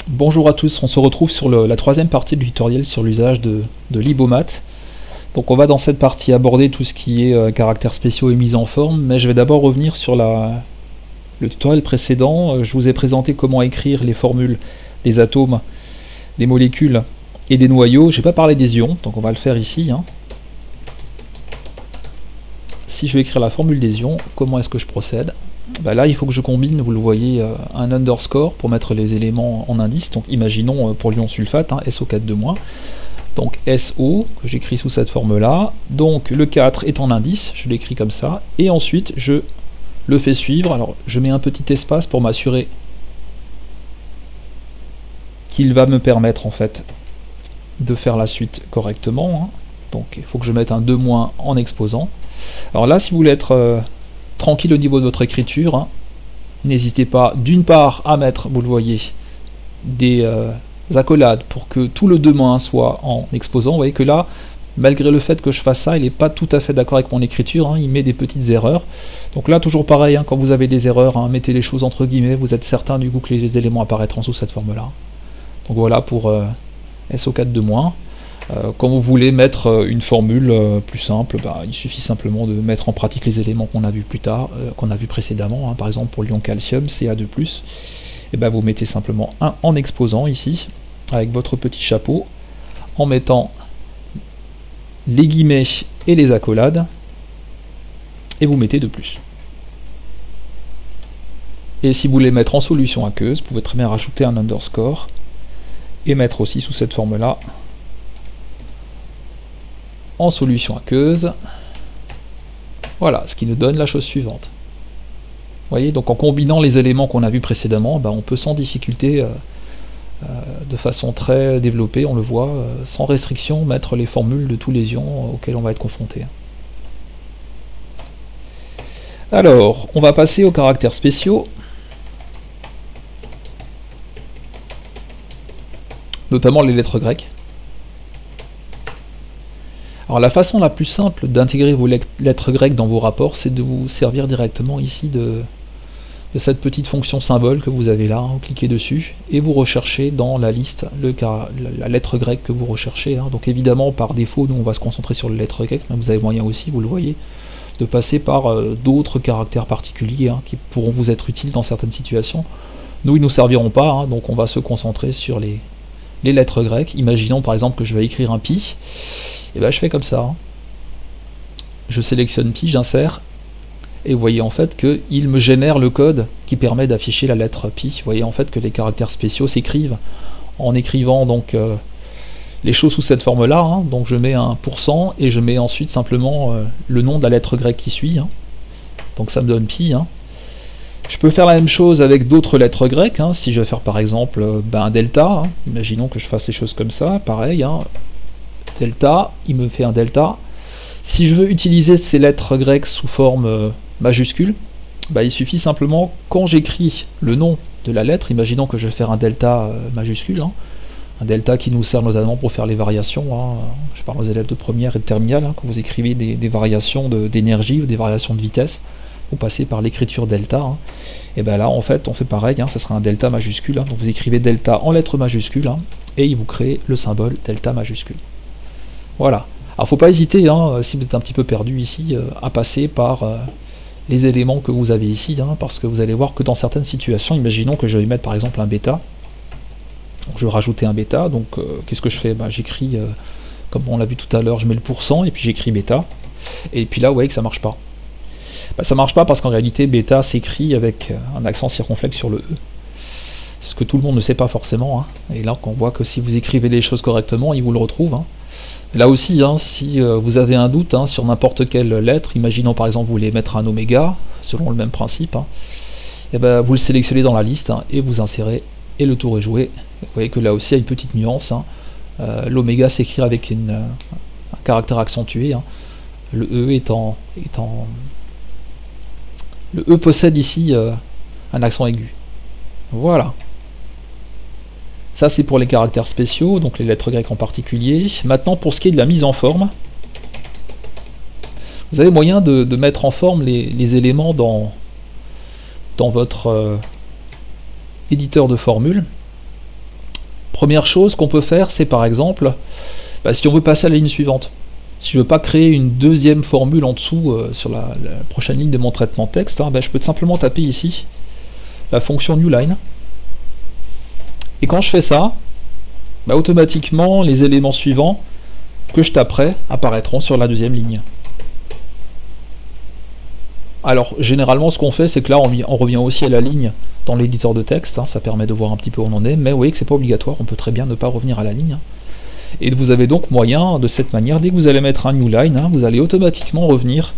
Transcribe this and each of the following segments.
Bonjour à tous, on se retrouve sur la troisième partie du tutoriel sur l'usage de Libomat. Donc on va dans cette partie aborder tout ce qui est caractères spéciaux et mise en forme, mais je vais d'abord revenir sur le tutoriel précédent. Je vous ai présenté comment écrire les formules des atomes, des molécules et des noyaux. Je n'ai pas parlé des ions, donc on va le faire ici. Si je vais écrire la formule des ions, comment est-ce que je procède? Là, il faut que je combine, vous le voyez, un underscore pour mettre les éléments en indice. Donc imaginons pour l'ion sulfate, SO4-. Donc SO, que j'écris sous cette forme-là. Donc le 4 est en indice, je l'écris comme ça. Et ensuite, je le fais suivre. Alors je mets un petit espace pour m'assurer qu'il va me permettre en fait de faire la suite correctement. Donc il faut que je mette un 2- en exposant. Alors là, si vous voulez être tranquille au niveau de votre écriture, n'hésitez pas d'une part à mettre, vous le voyez, des accolades pour que tout le 2- soit en exposant. Vous voyez que là, malgré le fait que je fasse ça, il n'est pas tout à fait d'accord avec mon écriture, il met des petites erreurs. Donc là, toujours pareil, quand vous avez des erreurs, mettez les choses entre guillemets, vous êtes certain du coup que les éléments apparaîtront sous cette forme-là. Donc voilà pour SO4-. Quand vous voulez mettre une formule plus simple, il suffit simplement de mettre en pratique les éléments qu'on a vus plus tard, qu'on a vu précédemment. Par exemple pour l'ion calcium, Ca2+, et vous mettez simplement un en exposant ici, avec votre petit chapeau, en mettant les guillemets et les accolades, et vous mettez 2+. Et si vous voulez mettre en solution aqueuse, vous pouvez très bien rajouter un underscore, et mettre aussi sous cette forme-là, en solution aqueuse. Voilà, ce qui nous donne la chose suivante. Vous voyez, donc en combinant les éléments qu'on a vus précédemment, on peut sans difficulté, de façon très développée, on le voit, sans restriction, mettre les formules de tous les ions auxquels on va être confronté. Alors, on va passer aux caractères spéciaux, notamment les lettres grecques. Alors la façon la plus simple d'intégrer vos lettres grecques dans vos rapports, c'est de vous servir directement ici de cette petite fonction symbole que vous avez là. Vous cliquez dessus et vous recherchez dans la liste la lettre grecque que vous recherchez. Donc évidemment par défaut, nous on va se concentrer sur les lettres grecques, mais vous avez moyen aussi, vous le voyez, de passer par d'autres caractères particuliers qui pourront vous être utiles dans certaines situations. Nous, ils ne nous serviront pas, donc on va se concentrer sur les lettres grecques. Imaginons par exemple que je vais écrire un pi. Et je fais comme ça. Je sélectionne pi, j'insère, et vous voyez en fait qu'il me génère le code qui permet d'afficher la lettre pi. Vous voyez en fait que les caractères spéciaux s'écrivent en écrivant donc les choses sous cette forme-là. Donc je mets un %, et je mets ensuite simplement le nom de la lettre grecque qui suit. Donc ça me donne pi. Je peux faire la même chose avec d'autres lettres grecques. Si je vais faire par exemple un delta, imaginons que je fasse les choses comme ça, pareil. Delta, il me fait un delta. Si je veux utiliser ces lettres grecques sous forme majuscule, il suffit simplement, quand j'écris le nom de la lettre, imaginons que je vais faire un delta majuscule, un delta qui nous sert notamment pour faire les variations, je parle aux élèves de première et de terminale, quand vous écrivez des variations d'énergie ou des variations de vitesse, vous passez par l'écriture delta, et là en fait on fait pareil, ça sera un delta majuscule, donc vous écrivez delta en lettres majuscules, et il vous crée le symbole delta majuscule. Voilà. Alors faut pas hésiter, si vous êtes un petit peu perdu ici, à passer par les éléments que vous avez ici, parce que vous allez voir que dans certaines situations, imaginons que je vais mettre par exemple un bêta. Donc je vais rajouter un bêta, donc qu'est-ce que je fais? J'écris, comme on l'a vu tout à l'heure, je mets le %, et puis j'écris bêta. Et puis là, vous voyez que ça marche pas. Ça marche pas parce qu'en réalité, bêta s'écrit avec un accent circonflexe sur le E. Ce que tout le monde ne sait pas forcément. Et là, on voit que si vous écrivez les choses correctement, il vous le retrouve. Là aussi, si vous avez un doute sur n'importe quelle lettre, imaginons par exemple vous voulez mettre un oméga, selon le même principe, vous le sélectionnez dans la liste et vous insérez, et le tour est joué. Vous voyez que là aussi il y a une petite nuance. L'oméga s'écrit avec un caractère accentué. Le E le E possède ici un accent aigu. Voilà. Ça c'est pour les caractères spéciaux, donc les lettres grecques en particulier. Maintenant pour ce qui est de la mise en forme, vous avez moyen de mettre en forme les éléments dans votre éditeur de formules. Première chose qu'on peut faire, c'est par exemple, si on veut passer à la ligne suivante, si je ne veux pas créer une deuxième formule en dessous sur la prochaine ligne de mon traitement de texte, je peux simplement taper ici la fonction newLine. Et quand je fais ça, automatiquement les éléments suivants que je taperai apparaîtront sur la deuxième ligne. Alors généralement ce qu'on fait, c'est que là on revient aussi à la ligne dans l'éditeur de texte, ça permet de voir un petit peu où on en est, mais vous voyez que c'est pas obligatoire, on peut très bien ne pas revenir à la ligne. Et vous avez donc moyen, de cette manière, dès que vous allez mettre un newLine, vous allez automatiquement revenir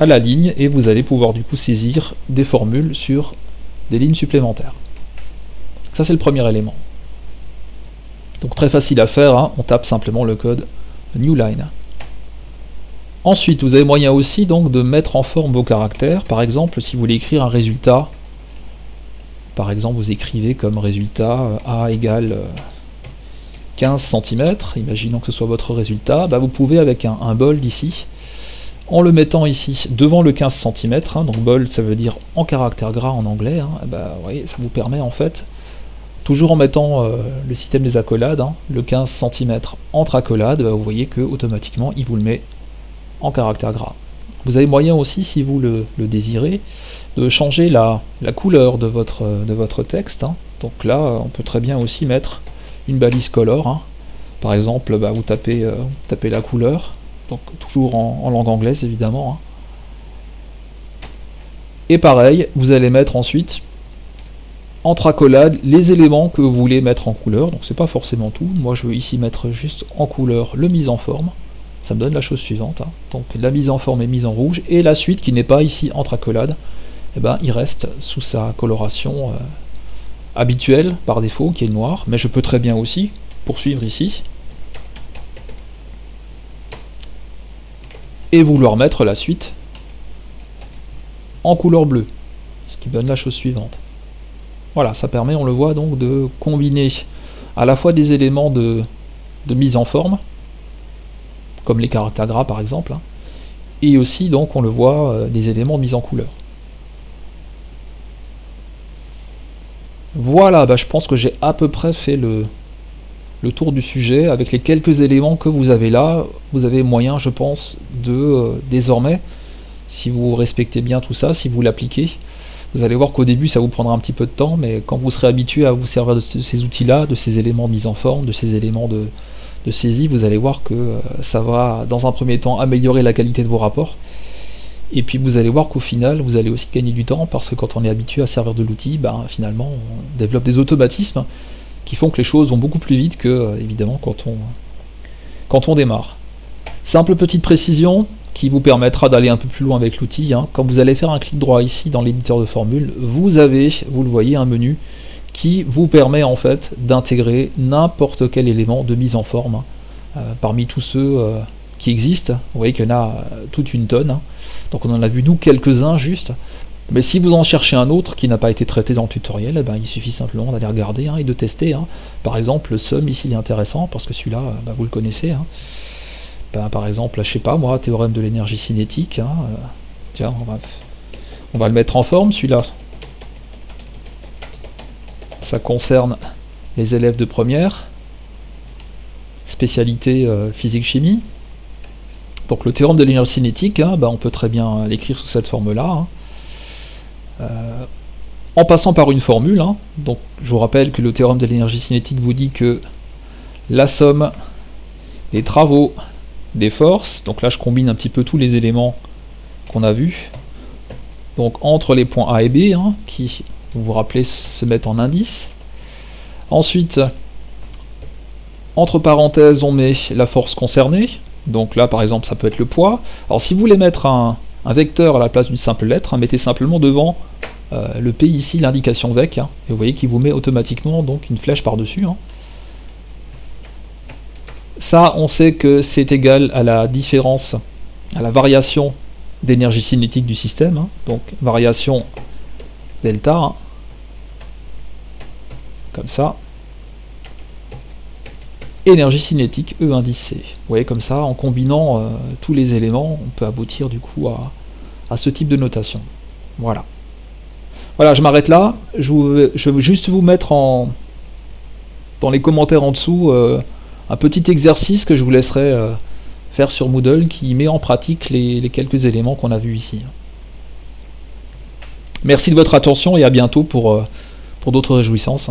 à la ligne et vous allez pouvoir du coup saisir des formules sur des lignes supplémentaires. Ça c'est le premier élément. Donc très facile à faire, on tape simplement le code newLine. Ensuite, vous avez moyen aussi donc de mettre en forme vos caractères. Par exemple, si vous voulez écrire un résultat, par exemple, vous écrivez comme résultat A égale 15 cm, imaginons que ce soit votre résultat, vous pouvez avec un bold ici, en le mettant ici devant le 15 cm, donc bold ça veut dire en caractère gras en anglais, vous voyez, ça vous permet en fait, toujours en mettant le système des accolades, le 15 cm entre accolades, vous voyez que automatiquement il vous le met en caractère gras. Vous avez moyen aussi, si vous le désirez, de changer la couleur de votre texte. Donc là, on peut très bien aussi mettre une balise color. Par exemple, vous tapez la couleur, donc toujours en langue anglaise évidemment. Et pareil, vous allez mettre ensuite entre accolades les éléments que vous voulez mettre en couleur. Donc c'est pas forcément tout. Moi je veux ici mettre juste en couleur le mise en forme. Ça me donne la chose suivante, donc la mise en forme est mise en rouge, et la suite qui n'est pas ici entre accolades, il reste sous sa coloration habituelle par défaut, qui est le noir, mais je peux très bien aussi poursuivre ici, et vouloir mettre la suite en couleur bleue, ce qui donne la chose suivante. Voilà, ça permet, on le voit donc, de combiner à la fois des éléments de mise en forme, comme les caractères gras par exemple, et aussi donc on le voit des éléments de mise en couleur. Voilà, je pense que j'ai à peu près fait le tour du sujet avec les quelques éléments que vous avez là. Vous avez moyen, je pense, de désormais, si vous respectez bien tout ça, si vous l'appliquez, vous allez voir qu'au début ça vous prendra un petit peu de temps, mais quand vous serez habitué à vous servir de ces outils-là, de ces éléments de mise en forme, de ces éléments de saisie, vous allez voir que ça va dans un premier temps améliorer la qualité de vos rapports, et puis vous allez voir qu'au final vous allez aussi gagner du temps, parce que quand on est habitué à servir de l'outil, finalement on développe des automatismes qui font que les choses vont beaucoup plus vite que évidemment quand on démarre. Simple petite précision qui vous permettra d'aller un peu plus loin avec l'outil, quand vous allez faire un clic droit ici dans l'éditeur de formules, vous avez, vous le voyez, un menu qui vous permet en fait d'intégrer n'importe quel élément de mise en forme parmi tous ceux qui existent. Vous voyez qu'il y en a toute une tonne, donc on en a vu nous quelques-uns juste, mais si vous en cherchez un autre qui n'a pas été traité dans le tutoriel, il suffit simplement d'aller regarder et de tester. Par exemple le sum ici il est intéressant parce que celui-là vous le connaissez. Par exemple, je sais pas moi, théorème de l'énergie cinétique, tiens, on va le mettre en forme celui-là. Ça concerne les élèves de première, spécialité physique-chimie. Donc le théorème de l'énergie cinétique, on peut très bien l'écrire sous cette forme-là. En passant par une formule, donc je vous rappelle que le théorème de l'énergie cinétique vous dit que la somme des travaux des forces, donc là je combine un petit peu tous les éléments qu'on a vus, donc entre les points A et B, qui, vous vous rappelez, se mettent en indice. Ensuite, entre parenthèses, on met la force concernée, donc là par exemple ça peut être le poids. Alors si vous voulez mettre un vecteur à la place d'une simple lettre, mettez simplement devant le P ici, l'indication VEC, et vous voyez qu'il vous met automatiquement donc une flèche par-dessus. Ça, on sait que c'est égal à la différence, à la variation d'énergie cinétique du système, donc variation delta, comme ça, énergie cinétique E indice C. Vous voyez, comme ça, en combinant tous les éléments, on peut aboutir du coup à ce type de notation. Voilà. Voilà, je m'arrête là. Je vais juste vous mettre en dans les commentaires en dessous un petit exercice que je vous laisserai faire sur Moodle qui met en pratique les quelques éléments qu'on a vus ici. Merci de votre attention et à bientôt pour d'autres réjouissances.